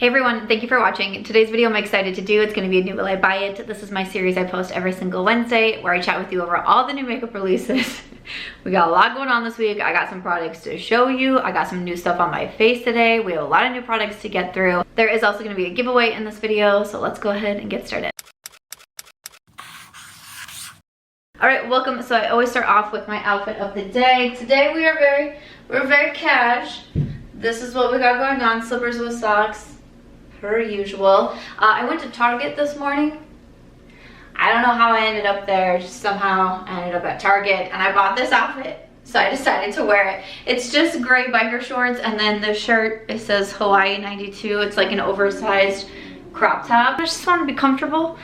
Hey everyone, thank you for watching. Today's video I'm excited to do. It's going to be a new Will I Buy It. This is my series I post every single Wednesday where I chat with you over all the new makeup releases. We got a lot going on this week. I got some products to show you. I got some new stuff on my face today. We have a lot of new products to get through. There is also going to be a giveaway in this video, so let's go ahead and get started. Alright, welcome. So I always start off with my outfit of the day. Today we're very cash. This is what we got going on, slippers with socks. Per usual. I went to Target this morning. I don't know how I ended up there. Just somehow I ended up at Target and I bought this outfit. So I decided to wear it. It's just gray biker shorts and then the shirt, it says Hawaii 92. It's like an oversized crop top. I just want to be comfortable.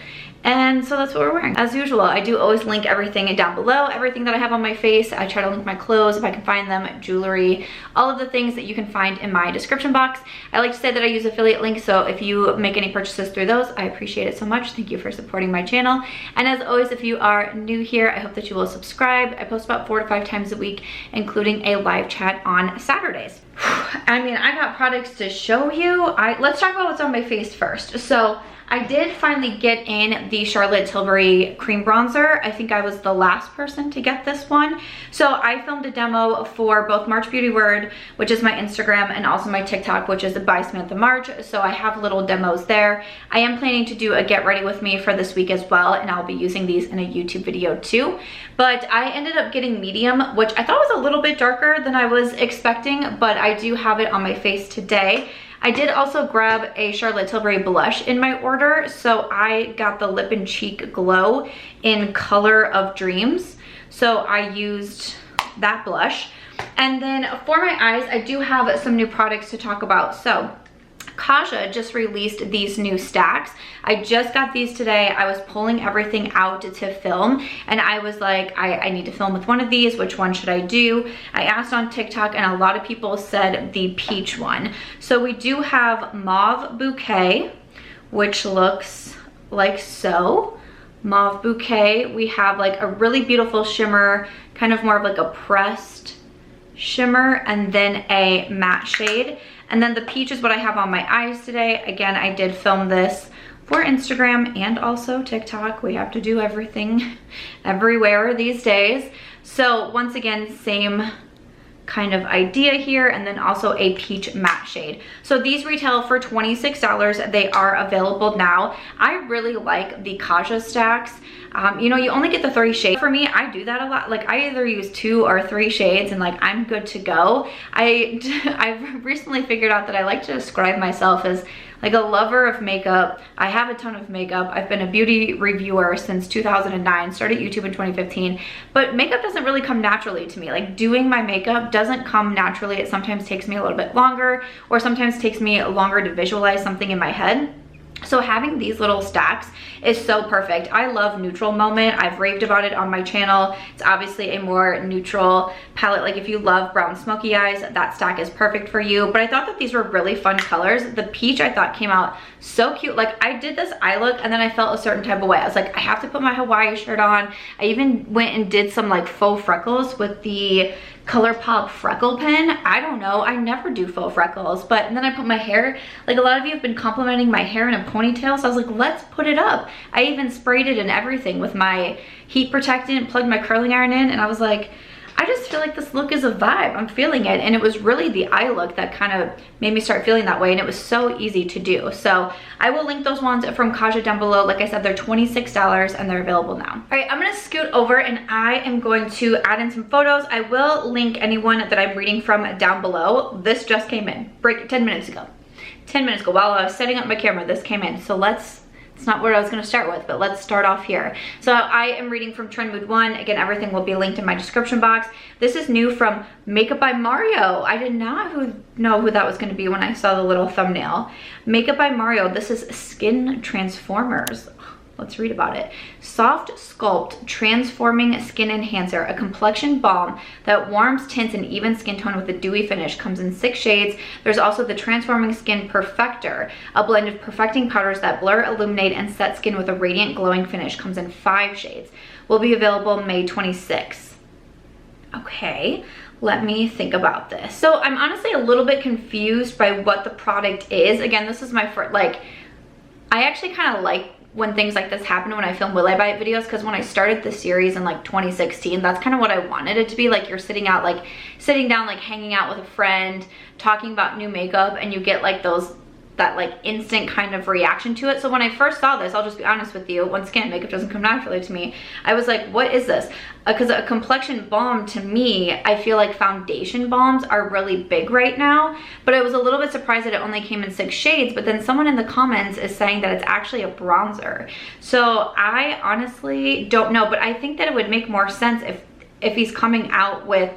And so that's what we're wearing. As usual, I do always link everything down below, everything that I have on my face. I try to link my clothes if I can find them, jewelry, all of the things that you can find in my description box. I like to say that I use affiliate links, so if you make any purchases through those, I appreciate it so much. Thank you for supporting my channel. And as always, if you are new here, I hope that you will subscribe. I post about 4 to 5 times a week, including a live chat on Saturdays. I mean, I got products to show you. Let's talk about what's on my face first. So I did finally get in the Charlotte Tilbury cream bronzer. I think I was the last person to get this one. So I filmed a demo for both March Beauty Word, which is my Instagram, and also my TikTok, which is BY SAMANTHA MARCH. So I have little demos there. I am planning to do a get ready with me for this week as well, and I'll be using these in a YouTube video too. But I ended up getting medium, which I thought was a little bit darker than I was expecting, but I do have it on my face today. I did also grab a Charlotte Tilbury blush in my order, so I got the Lip and Cheek Glow in Color of Dreams. So I used that blush. And then for my eyes, I do have some new products to talk about. So Kaja just released these new stacks. I just got these today. I was pulling everything out to film and I was like, I need to film with one of these. Which one should I do? I asked on TikTok and a lot of people said the peach one. So we do have Mauve Bouquet, which looks like so. Mauve Bouquet. We have like a really beautiful shimmer, kind of more of like a pressed shimmer, and then a matte shade. And then the peach is what I have on my eyes today. Again, I did film this for Instagram and also TikTok. We have to do everything everywhere these days. So once again, same kind of idea here, and then also a peach matte shade. So these retail for $26. They are available now. I really like the Kaja Stacks. You know, you only get the 3 shades. For me, I do that a lot. Like I either use 2 or 3 shades and like I'm good to go. I've recently figured out that I like to describe myself as like a lover of makeup. I have a ton of makeup. I've been a beauty reviewer since 2009, started YouTube in 2015, but makeup doesn't really come naturally to me. Like doing my makeup doesn't come naturally. It sometimes takes me a little bit longer, or sometimes takes me longer to visualize something in my head. So having these little stacks is so perfect. I love Neutral Moment. I've raved about it on my channel. It's obviously a more neutral palette. Like if you love brown smoky eyes, that stack is perfect for you. But I thought that these were really fun colors. The peach I thought came out so cute. Like I did this eye look and then I felt a certain type of way. I was like, I have to put my Hawaii shirt on. I even went and did some like faux freckles with the Colourpop freckle pen. I don't know, I never do faux freckles, but then I put my hair, like a lot of you have been complimenting my hair in a ponytail, so I was like, let's put it up. I even sprayed it and everything with my heat protectant, plugged my curling iron in, and I was like, I just feel like this look is a vibe. I'm feeling it. And it was really the eye look that kind of made me start feeling that way. And it was so easy to do. So I will link those ones from Kaja down below. Like I said, they're $26 and they're available now. All right, I'm going to scoot over and I am going to add in some photos. I will link anyone that I'm reading from down below. This just came in 10 minutes ago. 10 minutes ago while I was setting up my camera, this came in. So it's not what I was going to start with, but let's start off here. So I am reading from Trend Mood 1. Again, everything will be linked in my description box. This is new from Makeup by Mario. I did not know who that was going to be when I saw the little thumbnail. Makeup by Mario. This is Skin Transformers. Let's read about it. Soft Sculpt Transforming Skin Enhancer, a complexion balm that warms, tints, and evens skin tone with a dewy finish. Comes in 6 shades. There's also the Transforming Skin Perfector, a blend of perfecting powders that blur, illuminate, and set skin with a radiant, glowing finish. Comes in 5 shades. Will be available May 26th. Okay, Let me think about this. So I'm honestly a little bit confused by what the product is. Again, this is my first, like, I actually kind of like when things like this happen when I film Will I Buy It videos, because when I started the series in like 2016, that's kind of what I wanted it to be. Like, you're sitting down, like hanging out with a friend, talking about new makeup, and you get like that like instant kind of reaction to it. So when I first saw this, I'll just be honest with you, once again, makeup doesn't come naturally to me. I was like, what is this? Because a complexion balm, to me, I feel like foundation balms are really big right now, but I was a little bit surprised that it only came in 6 shades, but then someone in the comments is saying that it's actually a bronzer. So I honestly don't know, but I think that it would make more sense if he's coming out with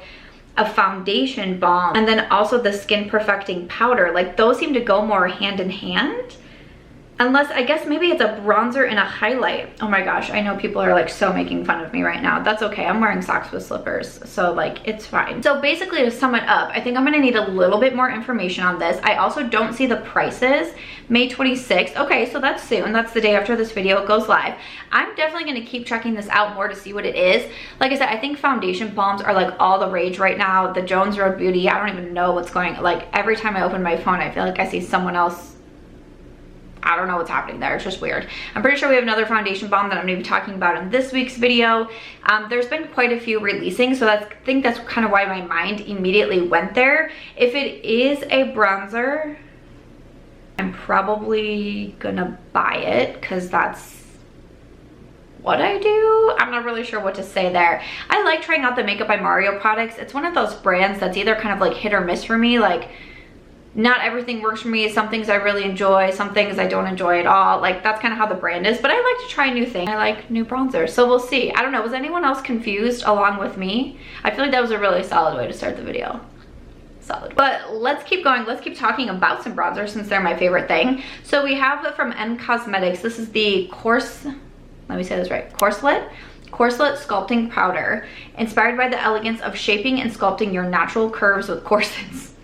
a foundation balm and then also the skin perfecting powder. Like, those seem to go more hand in hand, unless, I guess maybe it's a bronzer and a highlight. Oh my gosh, I know people are like so making fun of me right now. That's okay, I'm wearing socks with slippers, so like, it's fine. So basically, to sum it up, I think I'm gonna need a little bit more information on this. I also don't see the prices. May 26th, okay, so that's soon. That's the day after this video goes live. I'm definitely gonna keep checking this out more to see what it is. Like I said, I think foundation balms are like all the rage right now. The Jones Road Beauty, I don't even know what's going, like, every time I open my phone, I feel like I see someone else. I don't know what's happening there, it's just weird. I'm pretty sure we have another foundation balm that I'm gonna be talking about in this week's video. There's been quite a few releasing, so I think that's kind of why my mind immediately went there. If it is a bronzer, I'm probably gonna buy it because that's what I do. I'm not really sure what to say there. I like trying out the Makeup by Mario products. It's one of those brands that's either kind of like hit or miss for me. Like, not everything works for me. Some things I really enjoy, some things I don't enjoy at all. Like, that's kind of how the brand is, but I like to try new things. I like new bronzers, so we'll see. I don't know, was anyone else confused along with me? I feel like that was a really solid way to start the video. Solid. But let's keep going. Let's keep talking about some bronzers since they're my favorite thing. So we have it from M Cosmetics. This is the Corselet Sculpting Powder, inspired by the elegance of shaping and sculpting your natural curves with corsets.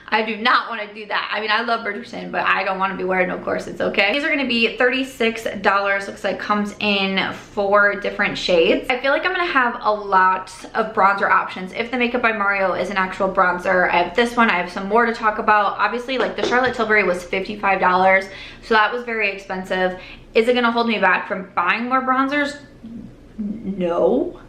I do not want to do that. I mean, I love Bridgerton, but I don't want to be wearing no corsets, okay? These are going to be $36. Looks like comes in 4 different shades. I feel like I'm going to have a lot of bronzer options. If the Makeup by Mario is an actual bronzer, I have this one. I have some more to talk about. Obviously, like, the Charlotte Tilbury was $55, so that was very expensive. Is it going to hold me back from buying more bronzers? No.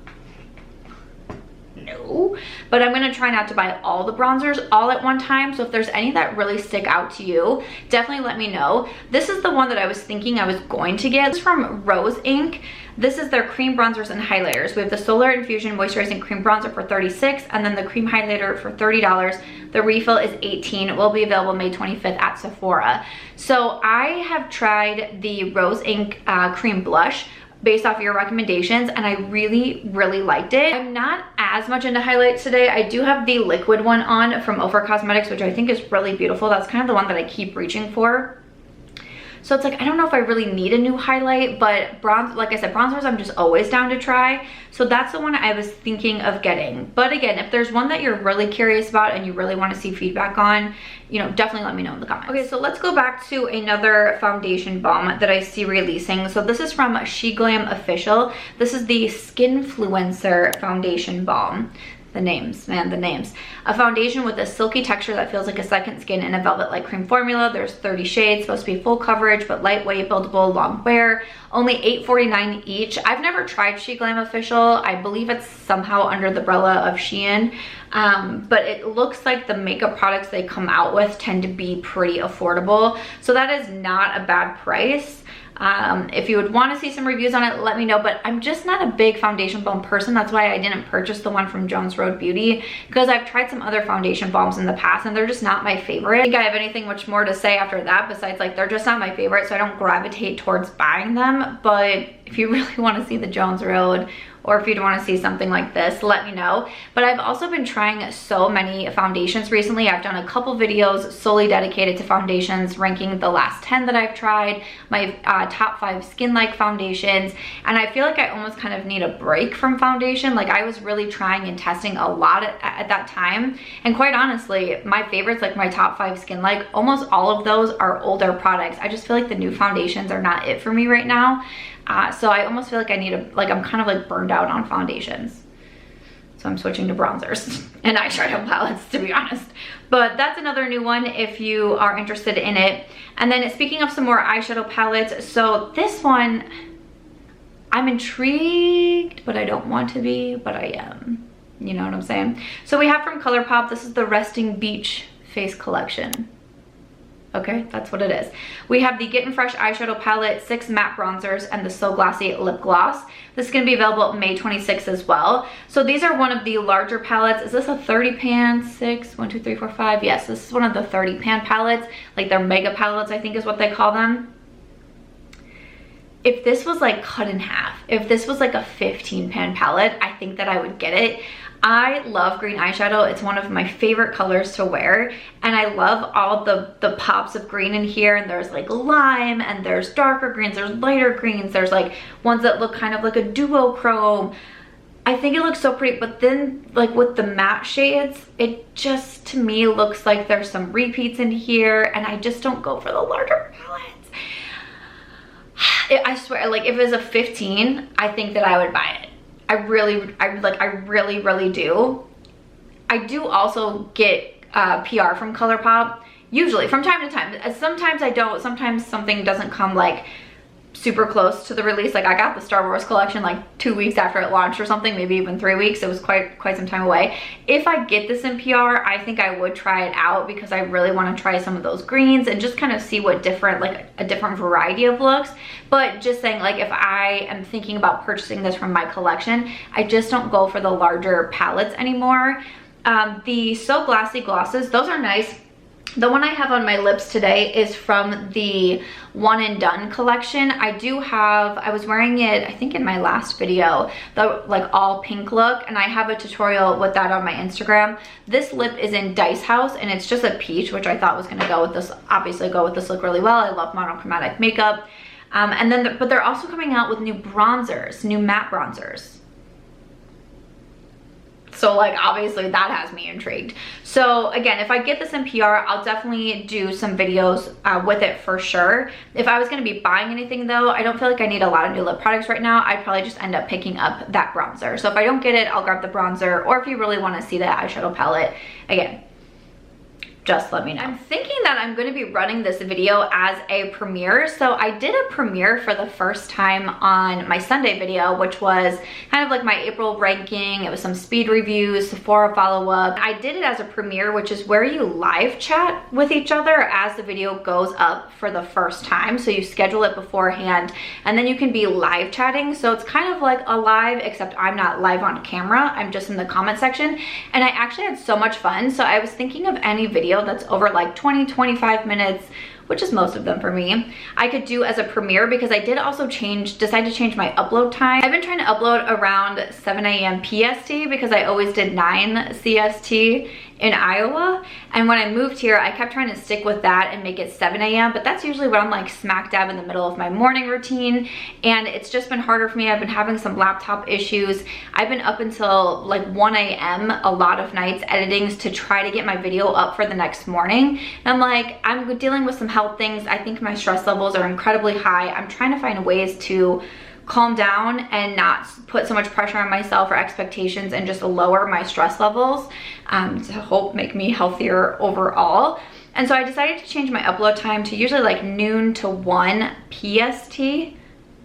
No, but I'm gonna try not to buy all the bronzers all at one time. So if there's any that really stick out to you, definitely let me know. This is the one that I was thinking I was going to get. This is from Rose Inc. This is their cream bronzers and highlighters. We have the Solar Infusion Moisturizing Cream Bronzer for $36, and then the cream highlighter for $30. The refill is $18. It will be available May 25th at Sephora. So I have tried the Rose Inc. Cream Blush based off your recommendations, and I really liked it. I'm not as much into highlights today. I do have the liquid one on from Ofra Cosmetics, which I think is really beautiful. That's kind of the one that I keep reaching for. So it's like, I don't know if I really need a new highlight, but like I said, bronzers I'm just always down to try. So that's the one I was thinking of getting. But again, if there's one that you're really curious about and you really want to see feedback on, you know, definitely let me know in the comments. Okay, so let's go back to another foundation balm that I see releasing. So this is from SheGlam Official. This is the Skinfluencer Foundation Balm. The names, man, the names. A foundation with a silky texture that feels like a second skin in a velvet-like cream formula. There's 30 shades, supposed to be full coverage, but lightweight, buildable, long wear. Only $8.49 each. I've never tried SheGlam Official. I believe it's somehow under the umbrella of Shein. But it looks like the makeup products they come out with tend to be pretty affordable. So that is not a bad price. If you would want to see some reviews on it, let me know, but I'm just not a big foundation balm person. That's why I didn't purchase the one from Jones Road Beauty, because I've tried some other foundation balms in the past and they're just not my favorite. I think I have anything much more to say after that besides, like, they're just not my favorite, so I don't gravitate towards buying them. But if you really want to see the Jones Road, or if you'd want to see something like this, let me know. But I've also been trying so many foundations recently. I've done a couple videos solely dedicated to foundations, ranking the last 10 that I've tried, my top 5 skin-like foundations, and I feel like I almost kind of need a break from foundation. Like, I was really trying and testing a lot at that time, and quite honestly, my favorites, like my top 5 skin-like, almost all of those are older products. I just feel like the new foundations are not it for me right now. So I almost feel like I need I'm kind of like burned out on foundations. So I'm switching to bronzers and eyeshadow palettes, to be honest. But that's another new one if you are interested in it. And then speaking of some more eyeshadow palettes, so this one, I'm intrigued, but I don't want to be, but I am. You know what I'm saying? So we have from Colourpop, this is the Resting Beach Face Collection. Okay, that's what it is. We have the Getting Fresh eyeshadow palette, 6 matte bronzers, and the So Glassy lip gloss. This is going to be available May 26th as well. So these are one of the larger palettes. Is this a 30 pan? 6, 1, 2, 3, 4, 5. Yes, this is one of the 30 pan palettes. Like their mega palettes, I think is what they call them. If this was like cut in half, if this was like a 15 pan palette, I think that I would get it. I love green eyeshadow. It's one of my favorite colors to wear, and I love all the pops of green in here. And there's like lime, and there's darker greens, there's lighter greens, there's like ones that look kind of like a duochrome. I think it looks so pretty, but then like with the matte shades, it just to me looks like there's some repeats in here, and I just don't go for the larger palettes. I swear, like if it was a 15, I think that I would buy it. I really do. I do also get PR from Colourpop, usually from time to time. Sometimes I don't, sometimes something doesn't come like super close to the release. Like I got the Star Wars collection like 2 weeks after it launched or something, maybe even 3 weeks. It was quite some time away. If I get this in PR, I think I would try it out because I really want to try some of those greens and just kind of see what different, like a different variety of looks. But just saying, like if I am thinking about purchasing this from my collection, I just don't go for the larger palettes anymore. The So Glassy glosses, those are nice. The one I have on my lips today is from the One and Done collection. I was wearing it, I think in my last video, the like all pink look, and I have a tutorial with that on my Instagram. This lip is in Dice House, and it's just a peach, which I thought was gonna go with this, obviously go with this look really well. I love monochromatic makeup. And then, but they're also coming out with new bronzers, new matte bronzers. So like obviously that has me intrigued. So again, if I get this in PR, I'll definitely do some videos with it for sure. If I was gonna be buying anything though, I don't feel like I need a lot of new lip products right now. I'd probably just end up picking up that bronzer. So if I don't get it, I'll grab the bronzer, or if you really wanna see that eyeshadow palette, again, just let me know. I'm thinking that I'm going to be running this video as a premiere. So I did a premiere for the first time on my Sunday video, which was kind of like my April ranking. It was some speed reviews, Sephora follow-up. I did it as a premiere, which is where you live chat with each other as the video goes up for the first time. So you schedule it beforehand, and then you can be live chatting. So it's kind of like a live, except I'm not live on camera. I'm just in the comment section. And I actually had so much fun. So I was thinking of any video that's over like 20-25 minutes, which is most of them for me, I could do as a premiere, because I did also decide to change my upload time. I've been trying to upload around 7 a.m. PST because I always did 9 CST in Iowa, and when I moved here I kept trying to stick with that and make it 7 a.m. but that's usually when I'm like smack dab in the middle of my morning routine, and it's just been harder for me. I've been having some laptop issues. I've been up until like 1 a.m. a lot of nights editing to try to get my video up for the next morning, and I'm like, I'm dealing with some health things. I think my stress levels are incredibly high. I'm trying to find ways to calm down and not put so much pressure on myself or expectations, and just lower my stress levels to make me healthier overall. And so I decided to change my upload time to usually like noon to 1 PST,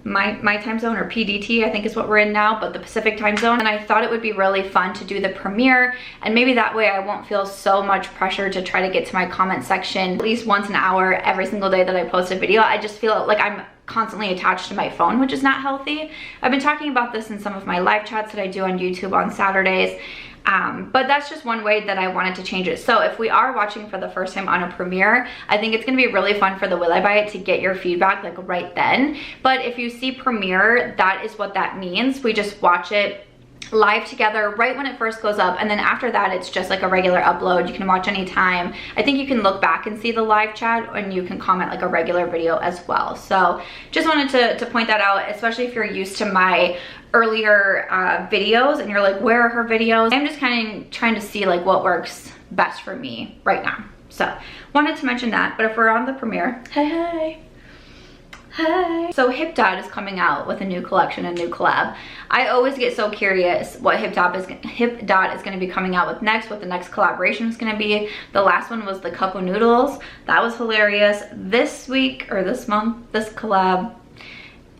my time zone, or PDT I think is what we're in now, but the Pacific time zone. And I thought it would be really fun to do the premiere, and maybe that way I won't feel so much pressure to try to get to my comment section at least once an hour every single day that I post a video. I just feel like I'm constantly attached to my phone, which is not healthy. I've been talking about this in some of my live chats that I do on YouTube on Saturdays, but that's just one way that I wanted to change it. So if we are watching for the first time on a premiere, I think it's gonna be really fun for the Will I Buy It to get your feedback like right then. But if you see premiere, that is what that means. We just watch it live together right when it first goes up, and then after that it's just like a regular upload. You can watch anytime. I think you can look back and see the live chat, and you can comment like a regular video as well. So just wanted to point that out, especially if you're used to my earlier videos and you're like, where are her videos? I'm just kind of trying to see like what works best for me right now. So wanted to mention that. But if we're on the premiere, hey Hey. So Hip Dot is coming out with a new collection, a new collab. I always get so curious what Hip Dot is going to be coming out with next, what the next collaboration is going to be. The last one was the Cup of Noodles. That was hilarious. This week, or this month, this collab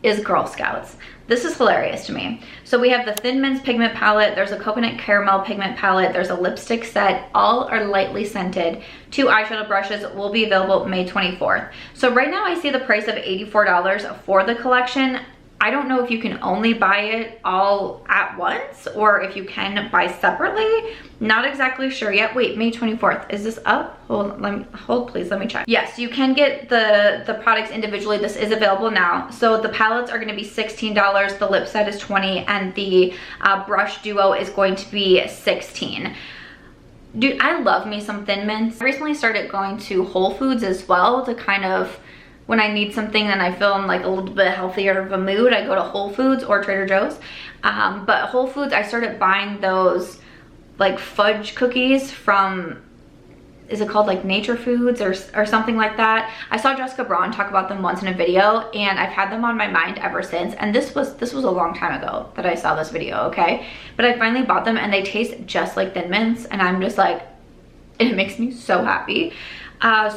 is Girl Scouts. This is hilarious to me. So we have the Thin Mints pigment palette, there's a coconut caramel pigment palette, there's a lipstick set, all are lightly scented. 2 eyeshadow brushes will be available May 24th. So right now I see the price of $84 for the collection. I don't know if you can only buy it all at once or if you can buy separately. Not exactly sure yet. Wait, May 24th. Is this up? Hold please, let me check. Yes, you can get the products individually. This is available now. So the palettes are gonna be $16, the lip set is $20, and the brush duo is going to be $16. Dude, I love me some Thin Mints. I recently started going to Whole Foods as well to kind of, when I need something and I feel in like a little bit healthier of a mood, I go to Whole Foods or Trader Joe's. But Whole Foods, I started buying those like fudge cookies from, is it called like Nature Foods or something like that? I saw Jessica Braun talk about them once in a video and I've had them on my mind ever since. And this was a long time ago that I saw this video, okay? But I finally bought them and they taste just like Thin Mints and I'm just like, it makes me so happy.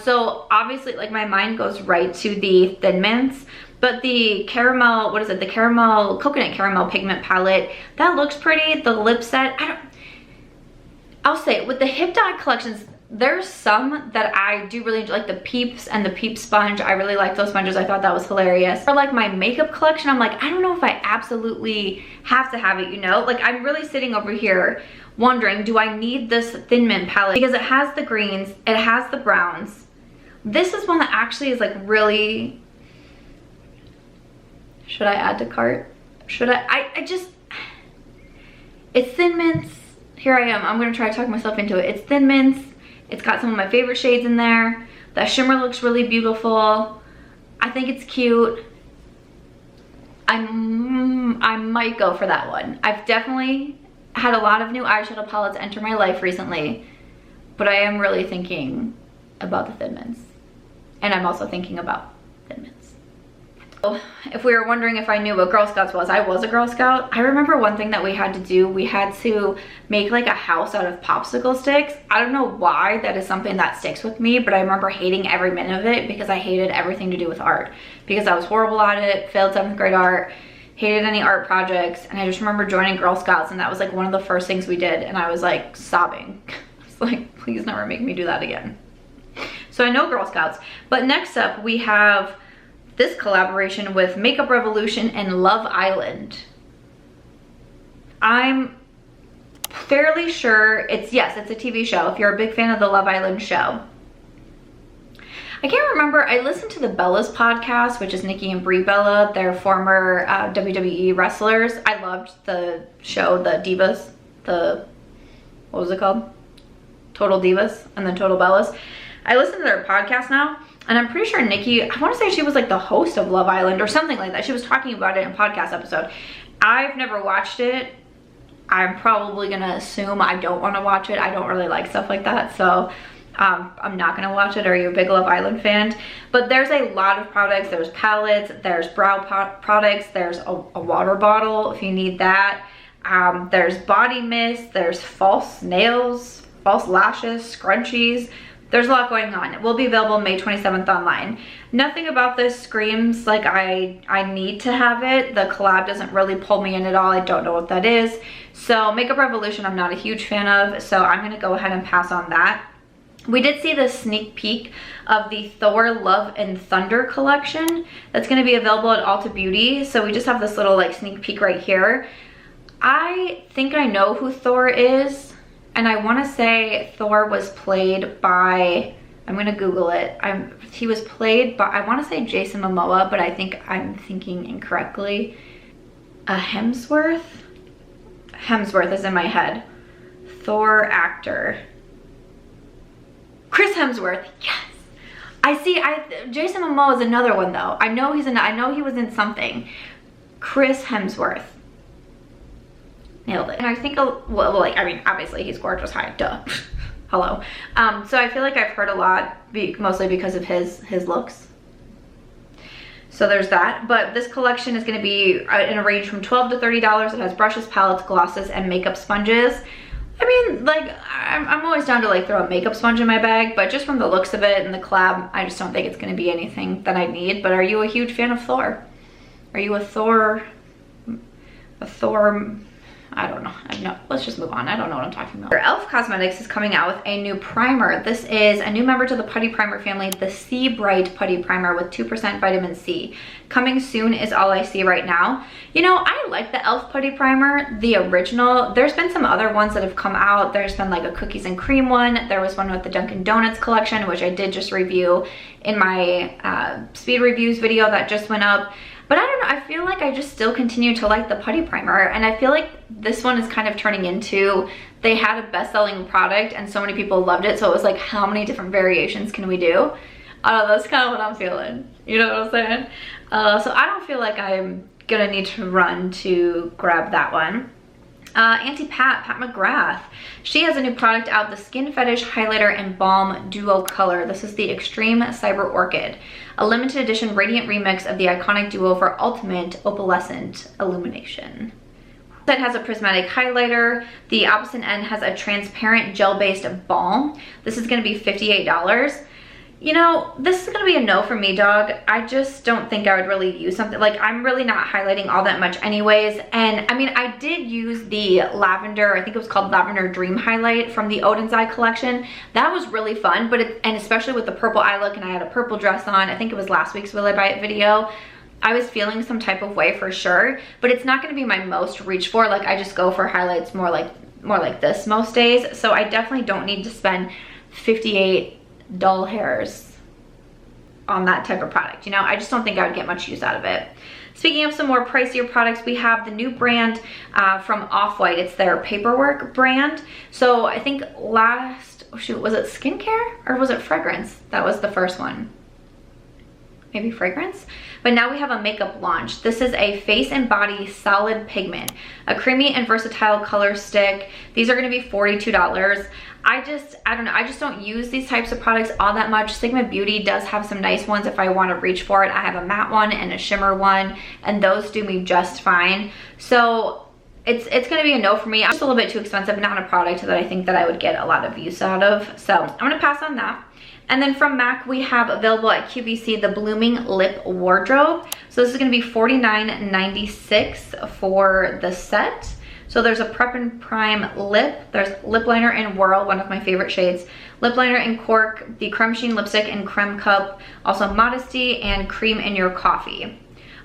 So obviously like my mind goes right to the Thin Mints, but the caramel, what is it? The caramel, coconut caramel pigment palette, that looks pretty. The lip set, I'll say with the Hip Dot collections, there's some that I do really enjoy, like the Peeps and the Peep sponge. I really like those sponges. I thought that was hilarious. For like my makeup collection, I'm like, I don't know if I absolutely have to have it, you know? Like I'm really sitting over here wondering, do I need this Thin Mint palette? Because it has the greens, it has the browns. This is one that actually is like really, should I add to cart? Should I just, it's Thin Mints. Here I am, I'm gonna try to talk myself into it. It's Thin Mints. It's got some of my favorite shades in there. The shimmer looks really beautiful. I think it's cute. I might go for that one. I've definitely had a lot of new eyeshadow palettes enter my life recently, but I am really thinking about the Thin Mints. And I'm also thinking about Thin Mints. So if we were wondering if I knew what Girl Scouts was, I was a Girl Scout. I remember one thing that we had to do, we had to make like a house out of popsicle sticks. I don't know why that is something that sticks with me, but I remember hating every minute of it because I hated everything to do with art. Because I was horrible at it, failed 7th grade art, hated any art projects, and I just remember joining Girl Scouts and that was like one of the first things we did and I was like sobbing. I was like, please never make me do that again. So I know Girl Scouts, but next up we have this collaboration with Makeup Revolution and Love Island. I'm fairly sure it's a TV show if you're a big fan of the Love Island show. I can't remember, I listened to the Bellas podcast, which is Nikki and Brie Bella. They're former WWE wrestlers. I loved the show, the Divas, what was it called? Total Divas and then Total Bellas. I listen to their podcast now, and I'm pretty sure Nikki, I want to say she was like the host of Love Island or something like that. She was talking about it in a podcast episode. I've never watched it. I'm probably gonna assume I don't want to watch it. I don't really like stuff like that, so I'm not gonna watch it. Are you a big Love Island fan? But there's a lot of products. There's palettes, there's brow products, there's a water bottle if you need that. There's body mist, there's false nails, false lashes, scrunchies. There's a lot going on. It will be available May 27th online. Nothing about this screams like I need to have it. The collab doesn't really pull me in at all. I don't know what that is. So Makeup Revolution I'm not a huge fan of, so I'm gonna go ahead and pass on that. We did see the sneak peek of the Thor Love and Thunder collection that's gonna be available at Ulta Beauty. So we just have this little like sneak peek right here. I think I know who Thor is. And I want to say Thor was played by, I'm going to Google it. He was played by, I want to say Jason Momoa, but I think I'm thinking incorrectly. Hemsworth? Hemsworth is in my head. Thor actor. Chris Hemsworth, yes. I see, Jason Momoa is another one though. I know he was in something. Chris Hemsworth. Nailed it. And I think, well, like, I mean, obviously he's gorgeous, hi, duh. Hello. So I feel like I've heard a lot, mostly because of his looks. So there's that. But this collection is going to be in a range from $12 to $30. It has brushes, palettes, glosses, and makeup sponges. I mean, like, I'm always down to like throw a makeup sponge in my bag, but just from the looks of it and the collab, I just don't think it's going to be anything that I need. But are you a huge fan of Thor? Are you a Thor, I don't know. No, let's just move on. I don't know what I'm talking about. e.l.f. Cosmetics is coming out with a new primer. This is a new member to the Putty Primer family, the C Bright Putty Primer with 2% vitamin C. Coming soon is all I see right now. You know, I like the e.l.f. Putty Primer, the original. There's been some other ones that have come out. There's been like a cookies and cream one. There was one with the Dunkin' Donuts collection, which I did just review in my speed reviews video that just went up. But I don't know, I feel like I just still continue to like the Putty Primer, and I feel like this one is kind of turning into, they had a best-selling product and so many people loved it, so it was like, how many different variations can we do? That's kind of what I'm feeling, you know what I'm saying? So I don't feel like I'm gonna need to run to grab that one. Auntie Pat McGrath, she has a new product out, the Skin Fetish Highlighter and Balm Duo Color. This is the Extreme Cyber Orchid, a limited edition radiant remix of the iconic duo for ultimate opalescent illumination. It has a prismatic highlighter. The opposite end has a transparent gel-based balm. This is going to be $58. You know, this is gonna be a no for me, dog. I just don't think I would really use something, like, I'm really not highlighting all that much anyways. And I mean, I did use the lavender, I think it was called Lavender Dream Highlight from the Odin's Eye collection. That was really fun, but and especially with the purple eye look, and I had a purple dress on, I think it was last week's Will I Buy It video. I was feeling some type of way for sure, but it's not gonna be my most reach for. Like, I just go for highlights more like this most days. So I definitely don't need to spend 58 doll hairs on that type of product. You know, I just don't think I would get much use out of it. Speaking of some more pricier products, we have the new brand from Off-White. It's their paperwork brand. So I think last, oh shoot, was it skincare or was it fragrance? That was the first one. Maybe fragrance? But now we have a makeup launch. This is a face and body solid pigment, a creamy and versatile color stick. These are gonna be $42. I don't know, I just don't use these types of products all that much. Sigma Beauty does have some nice ones if I want to reach for it. I have a matte one and a shimmer one, and those do me just fine. So it's gonna be a no for me. I'm just a little bit too expensive, not a product that I think that I would get a lot of use out of. So I'm gonna pass on that. And then from MAC, we have available at QVC the Blooming Lip Wardrobe. So this is gonna be $49.96 for the set. So there's a Prep and Prime lip, there's lip liner in Whirl, one of my favorite shades, lip liner in Cork, the Creme Sheen lipstick in Creme Cup, also Modesty, and Cream in Your Coffee.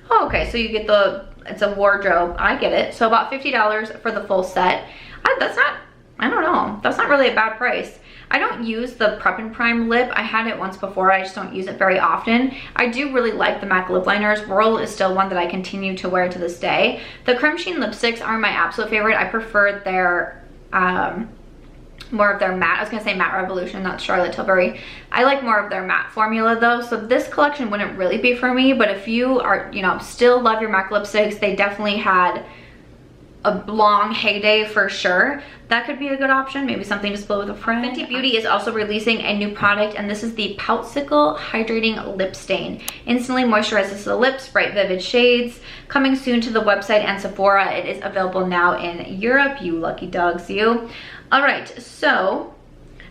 Oh, okay, so you get it's a wardrobe, I get it. So about $50 for the full set. That's not really a bad price. I don't use the Prep and Prime lip. I had it once before, I just don't use it very often. I do really like the MAC lip liners. Whirl is still one that I continue to wear to this day. The Creme Sheen lipsticks are my absolute favorite. I prefer their, more of their matte. I was gonna say Matte Revolution, not Charlotte Tilbury. I like more of their matte formula though, so this collection wouldn't really be for me, but if you are, you know, still love your MAC lipsticks, they definitely had a long heyday for sure. That could be a good option, maybe something to split with a friend. Fenty Beauty is also releasing a new product, and this is the Poutsicle Hydrating Lip Stain. Instantly moisturizes the lips, bright vivid shades. Coming soon to the website and Sephora. It is available now in Europe, you lucky dogs, you. All right, so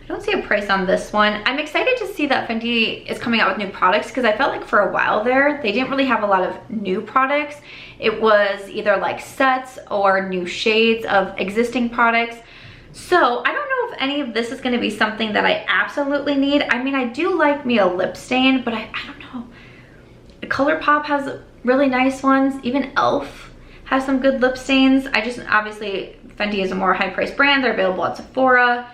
I don't see a price on this one. I'm excited to see that Fenty is coming out with new products, because I felt like for a while there, they didn't really have a lot of new products. It was either like sets or new shades of existing products. So I don't know if any of this is gonna be something that I absolutely need. I mean, I do like me a lip stain, but I don't know. Colourpop has really nice ones. Even e.l.f. has some good lip stains. Obviously Fenty is a more high-priced brand. They're available at Sephora.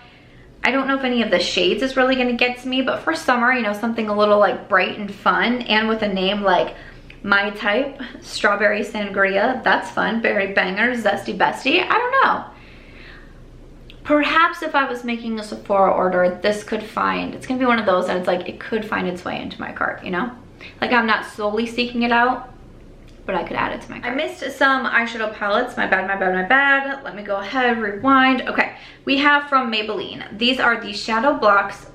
I don't know if any of the shades is really gonna get to me, but for summer, you know, something a little like bright and fun, and with a name like My Type, Strawberry Sangria, that's fun. Berry Banger, Zesty Bestie, I don't know. Perhaps if I was making a Sephora order, this could find, it's gonna be one of those that it's like, it could find its way into my cart, you know? Like, I'm not solely seeking it out, but I could add it to my cart. I missed some eyeshadow palettes, my bad, my bad, my bad. Let me go ahead, rewind. Okay, we have from Maybelline. These are the Shadow Blocks.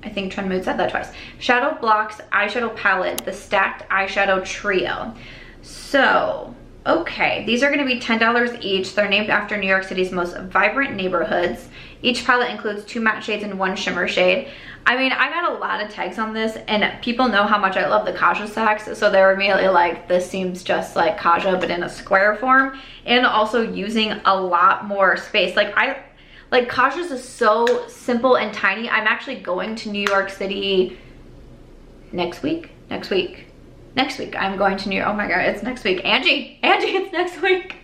I think Trend Mood said that twice. Shadow Blocks Eyeshadow Palette, the Stacked Eyeshadow Trio. So, okay, these are gonna be $10 each. They're named after New York City's most vibrant neighborhoods. Each palette includes 2 matte shades and 1 shimmer shade. I mean, I got a lot of tags on this, and people know how much I love the Kaja Stacks, so they're immediately like, this seems just like Kaja, but in a square form, and also using a lot more space. Like Kaja's is so simple and tiny. I'm actually going to New York City next week. I'm going to New York. Oh my God, it's next week. Angie, it's next week.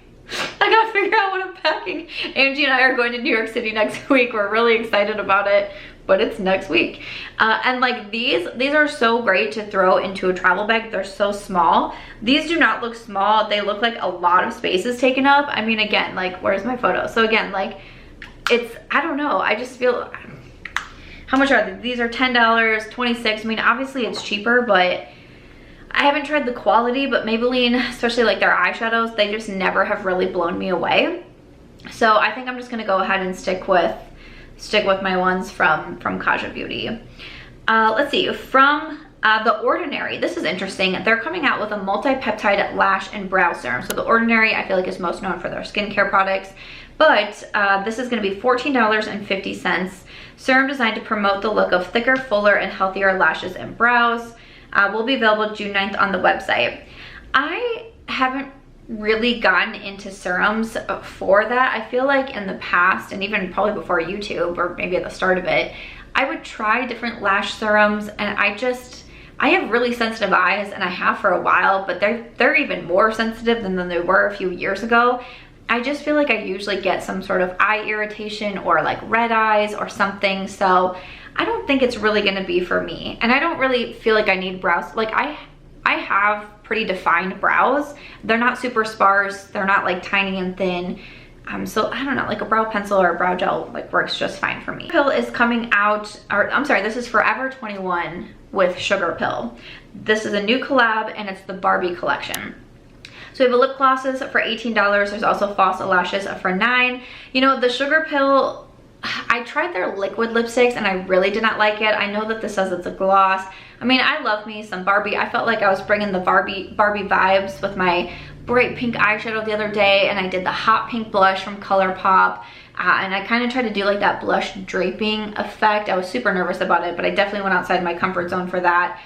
I gotta figure out what I'm packing. Angie and I are going to New York City next week. We're really excited about it, but it's next week. And like these are so great to throw into a travel bag. They're so small. These do not look small. They look like a lot of space is taken up. I mean, again, like, where's my photo? So again, like, it's, I don't know. I just feel, how much are they? These are $10, $26. I mean, obviously it's cheaper, but I haven't tried the quality, but Maybelline, especially like their eyeshadows, they just never have really blown me away. So I think I'm just gonna go ahead and stick with my ones from Kaja Beauty. Let's see, from The Ordinary, this is interesting. They're coming out with a multi-peptide lash and brow serum. So The Ordinary, I feel like, is most known for their skincare products, but this is gonna be $14.50. Serum designed to promote the look of thicker, fuller, and healthier lashes and brows. Will be available June 9th on the website. I haven't really gotten into serums for that. I feel like in the past, and even probably before YouTube, or maybe at the start of it, I would try different lash serums, and I have really sensitive eyes, and I have for a while, but they're even more sensitive than they were a few years ago. I just feel like I usually get some sort of eye irritation or like red eyes or something, so I don't think it's really gonna be for me. And I don't really feel like I need brows. Like I have pretty defined brows. They're not super sparse. They're not like tiny and thin. So I don't know, like a brow pencil or a brow gel like works just fine for me. Pill is coming out, or I'm sorry, this is Forever 21 with Sugar Pill. This is a new collab, and it's the Barbie collection. So we have a lip glosses for $18. There's also false lashes for $9. You know, the Sugar Pill, I tried their liquid lipsticks and I really did not like it. I know that this says it's a gloss. I mean, I love me some Barbie. I felt like I was bringing the Barbie vibes with my bright pink eyeshadow the other day, and I did the hot pink blush from Colourpop. And I kind of tried to do like that blush draping effect. I was super nervous about it, but I definitely went outside my comfort zone for that.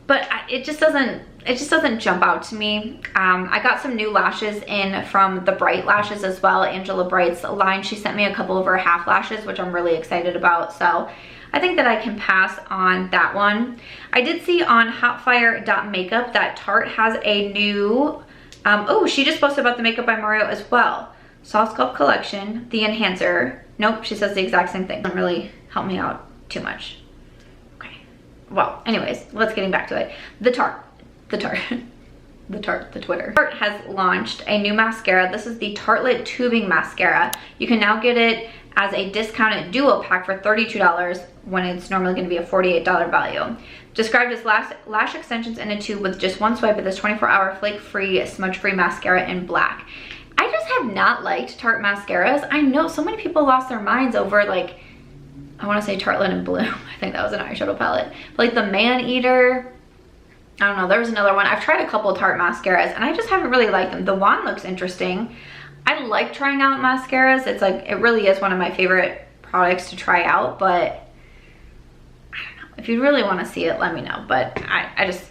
But it just doesn't jump out to me. I got some new lashes in from the Bright Lashes as well, Angela Bright's line. She sent me a couple of her half lashes, which I'm really excited about. So I think that I can pass on that one. I did see on hotfire.makeup that Tarte has a new, oh, she just posted about the Makeup by Mario as well. Soft Sculpt Collection, the Enhancer. Nope, she says the exact same thing. Doesn't really help me out too much. Well, anyways, let's getting back to it. The Tarte, the Twitter. Tarte has launched a new mascara. This is the Tartelette Tubing Mascara. You can now get it as a discounted duo pack for $32 when it's normally going to be a $48 value. Described as lash extensions in a tube with just one swipe of this 24-hour flake-free, smudge-free mascara in black. I just have not liked Tarte mascaras. I know so many people lost their minds over, like, I want to say Tartelette and Bloom. I think that was an eyeshadow palette. But like the Man Eater, I don't know, there was another one. I've tried a couple of Tarte mascaras and I just haven't really liked them. The wand looks interesting. I like trying out mascaras. It's like, it really is one of my favorite products to try out, but I don't know. If you really want to see it, let me know. But I just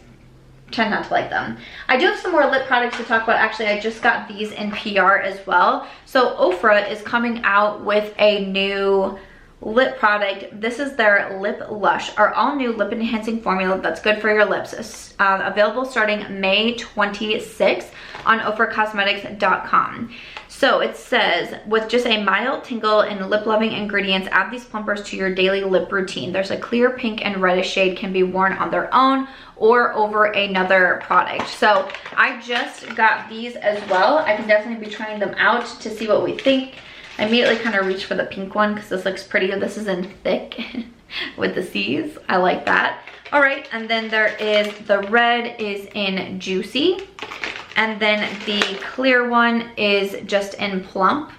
tend not to like them. I do have some more lip products to talk about. Actually, I just got these in PR as well. So Ofra is coming out with a new lip product. This is their Lip Lush, our all new lip enhancing formula that's good for your lips. Available starting May 26th on ofracosmetics.com. So it says, with just a mild tingle and lip loving ingredients, add these plumpers to your daily lip routine. There's a clear pink and reddish shade, can be worn on their own or over another product. So I just got these as well. I can definitely be trying them out to see what we think. I immediately kind of reached for the pink one because this looks pretty. This is in thick with the C's. I like that. All right, and then there is the red is in Juicy, and then the clear one is just in Plump.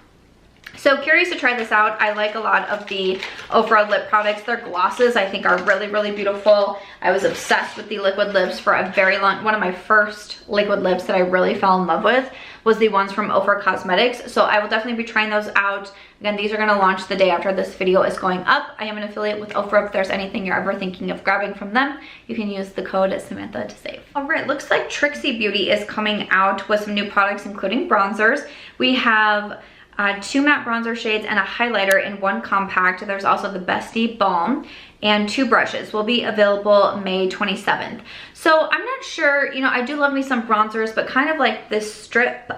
So curious to try this out. I like a lot of the Ofra lip products. Their glosses I think are really, really beautiful. I was obsessed with the liquid lips for a very long, one of my first liquid lips that I really fell in love with was the ones from Ofra Cosmetics. So I will definitely be trying those out. Again, these are gonna launch the day after this video is going up. I am an affiliate with Ofra. If there's anything you're ever thinking of grabbing from them, you can use the code Samantha to save. All right, looks like Trixie Beauty is coming out with some new products, including bronzers. We have 2 matte bronzer shades and a highlighter in 1 compact. There's also the Bestie Balm, and 2 brushes will be available May 27th. So I'm not sure, you know, I do love me some bronzers, but kind of like this strip,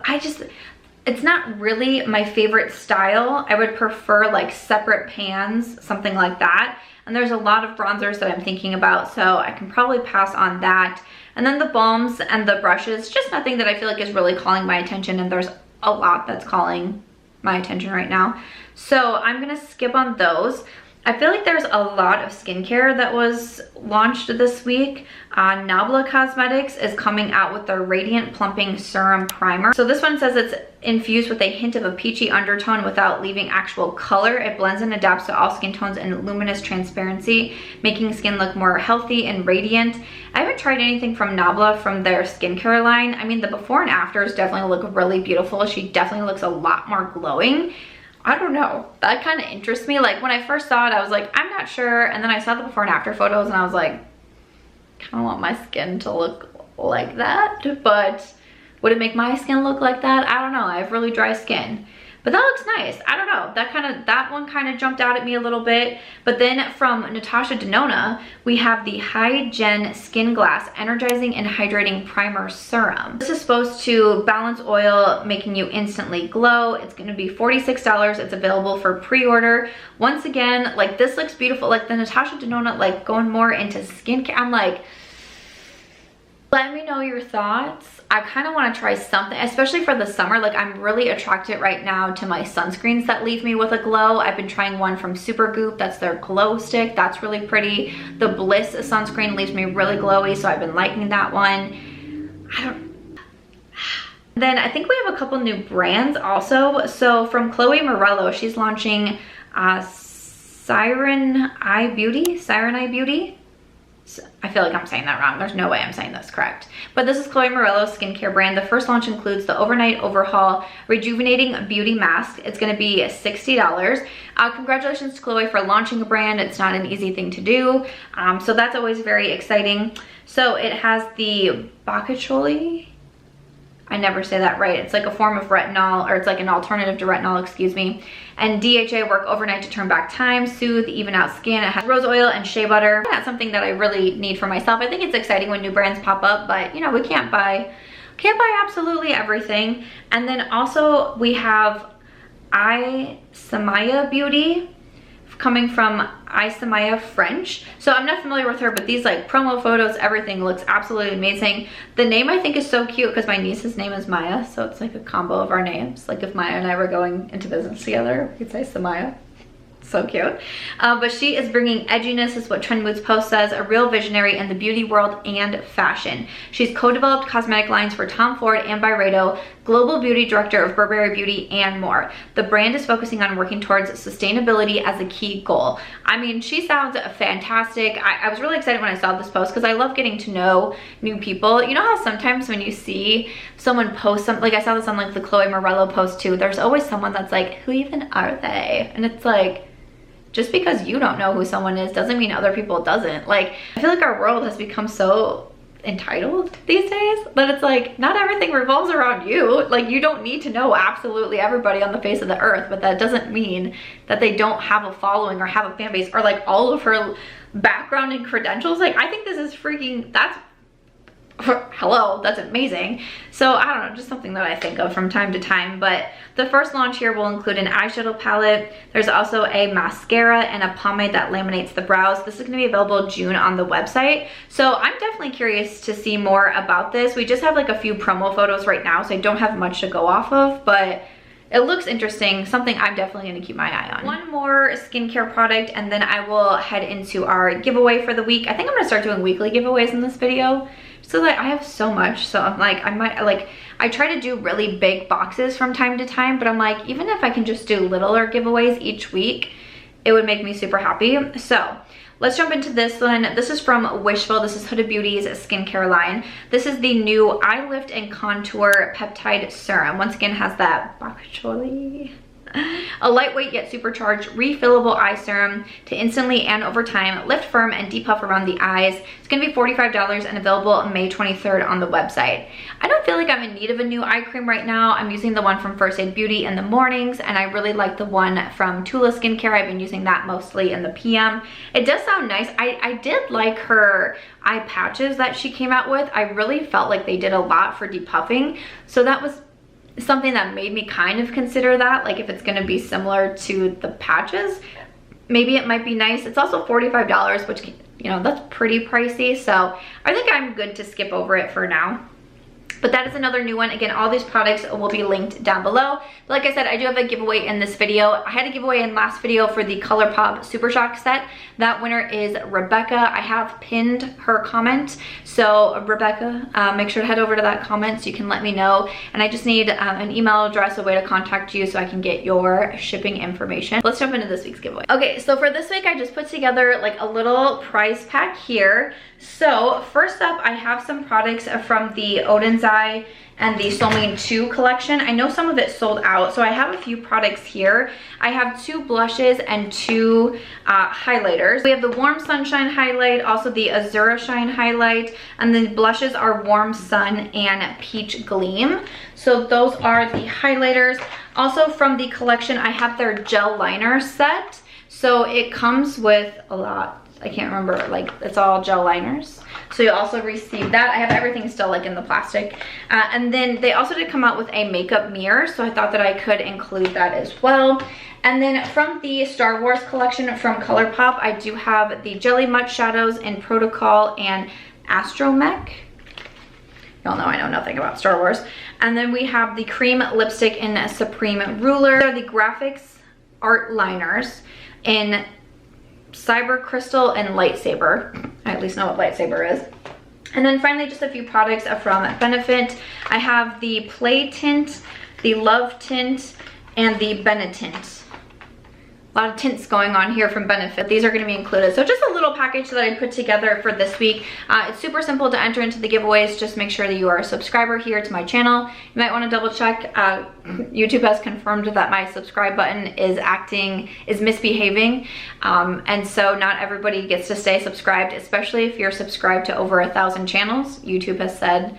it's not really my favorite style. I would prefer like separate pans, something like that. And there's a lot of bronzers that I'm thinking about, so I can probably pass on that. And then the balms and the brushes, just nothing that I feel like is really calling my attention, and there's a lot that's calling my attention right now. So I'm gonna skip on those. I feel like there's a lot of skincare that was launched this week. Nabla Cosmetics is coming out with their Radiant Plumping Serum Primer. So this one says it's infused with a hint of a peachy undertone without leaving actual color. It blends and adapts to all skin tones and luminous transparency, making skin look more healthy and radiant. I haven't tried anything from Nabla from their skincare line. I mean, the before and afters definitely look really beautiful. She definitely looks a lot more glowing. I don't know, that kind of interests me. Like when I first saw it, I was like, I'm not sure. And then I saw the before and after photos and I was like, I kind of want my skin to look like that, but would it make my skin look like that? I don't know, I have really dry skin. But that looks nice. I don't know, that one kind of jumped out at me a little bit. But then from Natasha Denona, we have the High Gen Skin Glass Energizing and Hydrating Primer Serum. This is supposed to balance oil, making you instantly glow. It's gonna be $46. It's available for pre-order. Once again, like this looks beautiful. Like the Natasha Denona, like going more into skincare. I'm like, let me know your thoughts. I kind of want to try something, especially for the summer. Like I'm really attracted right now to my sunscreens that leave me with a glow. I've been trying one from Supergoop. That's their glow stick. That's really pretty. The Bliss sunscreen leaves me really glowy, so I've been liking that one. Then I think we have a couple new brands also. So from Chloe Morello, she's launching Siren Eye Beauty. I feel like I'm saying that wrong. There's no way I'm saying this correct. But this is Chloe Morello's skincare brand. The first launch includes the Overnight Overhaul Rejuvenating Beauty Mask. It's gonna be $60. Congratulations to Chloe for launching a brand. It's not an easy thing to do. So that's always very exciting. So it has the Baccholi. I never say that right. It's like a form of retinol, or it's like an alternative to retinol, excuse me. And DHA work overnight to turn back time, soothe, even out skin. It has rose oil and shea butter. That's something that I really need for myself. I think it's exciting when new brands pop up, but you know, we can't buy absolutely everything. And then also we have Samaya Beauty coming from Samaya French. So I'm not familiar with her, but these like promo photos, everything looks absolutely amazing. The name I think is so cute because my niece's name is Maya, so it's like a combo of our names. Like if Maya and I were going into business together, we could say Samaya. So cute. But she is bringing edginess, is what Trend Moods Post says, a real visionary in the beauty world and fashion. She's co-developed cosmetic lines for Tom Ford and Byredo, global beauty director of Burberry Beauty, and more. The brand is focusing on working towards sustainability as a key goal. I mean, she sounds fantastic. I was really excited when I saw this post because I love getting to know new people. You know how sometimes when you see someone post something, like I saw this on like the Chloe Morello post too, there's always someone that's like, who even are they? And it's like, just because you don't know who someone is doesn't mean other people doesn't. Like, I feel like our world has become so entitled these days that it's like, not everything revolves around you. Like, you don't need to know absolutely everybody on the face of the earth, but that doesn't mean that they don't have a following or have a fan base or like all of her background and credentials. Like, I think this is freaking, that's hello, that's amazing. So I don't know, just something that I think of from time to time. But the first launch here will include an eyeshadow palette. There's also a mascara and a pomade that laminates the brows. This is going to be available June on the website. So I'm definitely curious to see more about this. We just have like a few promo photos right now, so I don't have much to go off of, but it looks interesting, something I'm definitely going to keep my eye on. One more skincare product and then I will head into our giveaway for the week. I think I'm going to start doing weekly giveaways in this video So like I have so much, so I'm like, I try to do really big boxes from time to time, but I'm like, even if I can just do littler giveaways each week, it would make me super happy. So let's jump into this one. This is from Wishful. This is Huda Beauty's skincare line. This is the new Eye Lift and Contour Peptide Serum. Once again, has that bok choy. A lightweight yet supercharged refillable eye serum to instantly and over time lift, firm, and depuff around the eyes. It's gonna be $45 and available May 23rd on the website. I don't feel like I'm in need of a new eye cream right now. I'm using the one from First Aid Beauty in the mornings, and I really like the one from Tula Skincare. I've been using that mostly in the PM. It does sound nice. I did like her eye patches that she came out with. I really felt like they did a lot for depuffing, so that was something that made me kind of consider that, like if it's going to be similar to the patches, maybe it might be nice. It's also $45, which, you know, that's pretty pricey, so I think I'm good to skip over it for now. But that is another new one. Again, all these products will be linked down below. But like I said, I do have a giveaway in this video. I had a giveaway in last video for the Colourpop Super Shock set. That winner is Rebecca. I have pinned her comment. So Rebecca, make sure to head over to that comment so you can let me know. And I just need an email address, a way to contact you so I can get your shipping information. Let's jump into this week's giveaway. Okay, so for this week, I just put together like a little prize pack here. So first up, I have some products from the Odin's Eye and the Soulmane 2 collection. I know some of it sold out, so I have a few products here. I have 2 blushes and 2 highlighters. We have the Warm Sunshine highlight, also the Azura Shine highlight, and the blushes are Warm Sun and Peach Gleam. So those are the highlighters. Also from the collection, I have their gel liner set. So it comes with a lot. I can't remember, like it's all gel liners. So you also receive that. I have everything still like in the plastic. And then they also did come out with a makeup mirror, so I thought that I could include that as well. And then from the Star Wars collection from Colourpop, I do have the Jelly Mutt shadows in Protocol and Astromech. Y'all know I know nothing about Star Wars. And then we have the cream lipstick in Supreme Ruler. They're the graphics art liners in Cyber Crystal and Lightsaber. I at least know what Lightsaber is. And then finally, just a few products from Benefit. I have the Play Tint, the Love Tint, and the Benetint. A lot of tints going on here from Benefit. These are going to be included. So just a little package that I put together for this week. It's super simple to enter into the giveaways. Just make sure that you are a subscriber here to my channel. You might want to double check. YouTube has confirmed that my subscribe button is misbehaving. And so not everybody gets to stay subscribed, especially if you're subscribed to over 1,000 channels. YouTube has said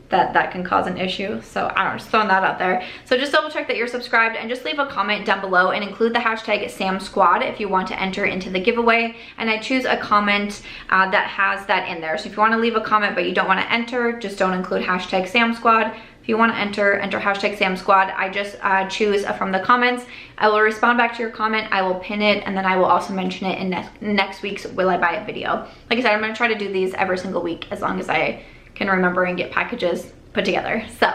that can cause an issue. So I don't know, just throwing that out there. So just double check that you're subscribed and just leave a comment down below and include the hashtag SamSquad if you want to enter into the giveaway. And I choose a comment that has that in there. So if you want to leave a comment but you don't want to enter, just don't include hashtag SamSquad. If you want to enter hashtag SamSquad. I just choose from the comments. I will respond back to your comment. I will pin it, and then I will also mention it in next week's Will I Buy It video. Like I said, I'm going to try to do these every single week as long as I can remember and get packages put together. So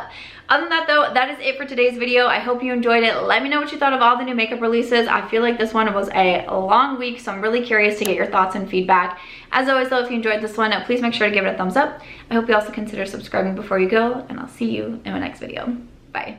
other than that though, that is it for today's video. I hope you enjoyed it. Let me know what you thought of all the new makeup releases. I feel like this one was a long week, so I'm really curious to get your thoughts and feedback. As always though, if you enjoyed this one, please make sure to give it a thumbs up. I hope you also consider subscribing before you go, and I'll see you in my next video. Bye.